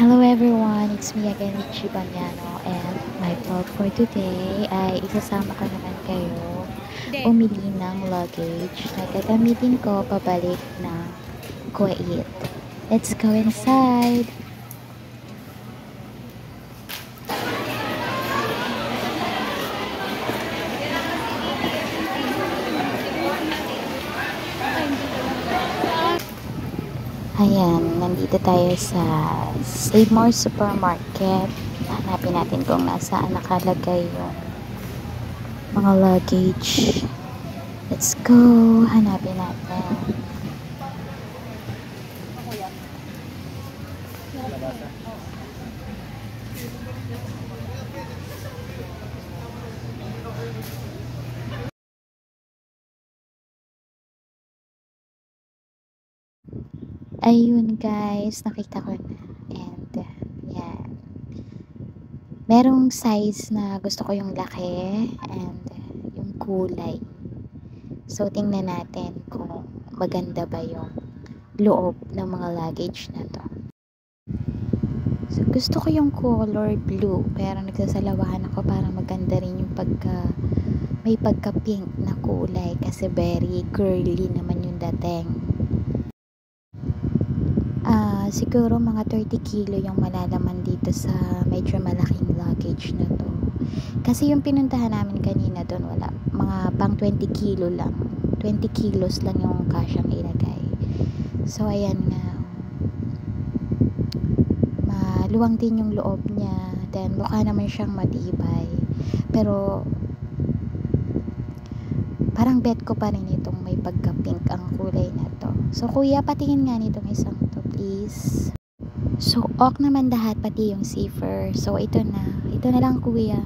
Hello everyone, it's me again, Richie Banyano, and my vlog for today ay isasama ko naman kayo umili ng luggage na gagamitin ko pabalik ng Kuwait. Let's go inside! Ayan, nandito tayo sa Save More Supermarket. Hanapin natin kung nasaan nakalagay yung mga luggage. Let's go! Hanapin natin. Ayun guys, nakita ko na. And yan. Merong size na gusto ko yung laki and yung kulay. So tingnan natin kung maganda ba yung loob ng mga luggage na to. So gusto ko yung color blue, pero nagsasalawahan ako para maganda rin yung may pagka pink na kulay kasi very girly naman yung dating. Siguro mga 30 kilo yung malalaman dito sa medyo malaking luggage na to. Kasi yung pinuntahan namin kanina doon wala. Mga pang 20 kilo lang. 20 kilos lang yung kasyang ilagay. So ayan nga. Maluwang din yung loob niya. Then mukha naman siyang matibay. Pero parang bet ko pa rin itong may pagka-pink ang kulay na to. So kuya, patingin nga nitong isang to please. So ok naman lahat, pati yung zipper. So ito na lang kuya.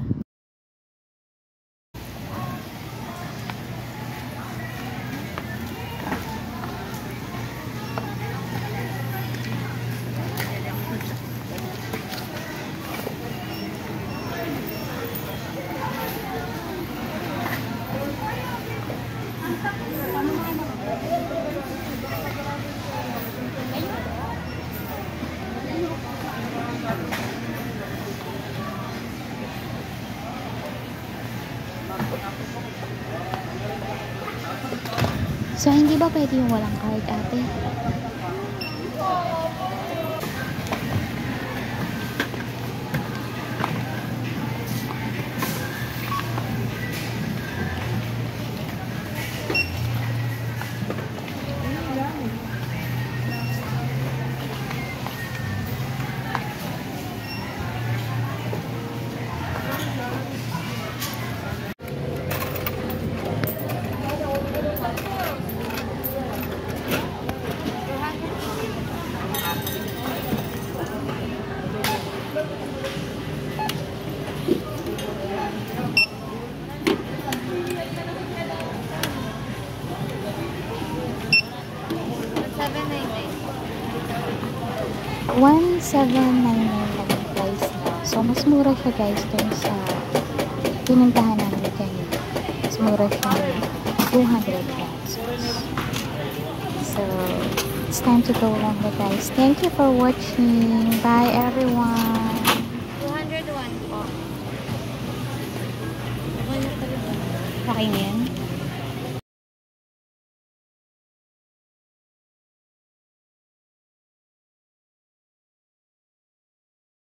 So, hindi ba pwede yung walang card, ate? $1,799 lang yung price niya. So, mas mura siya guys dun sa pinuntahan namin kanina. Mas mura siya 200 pesos. So, it's time to go lang na guys. Thank you for watching. Bye everyone. 201 po. Okay na yan?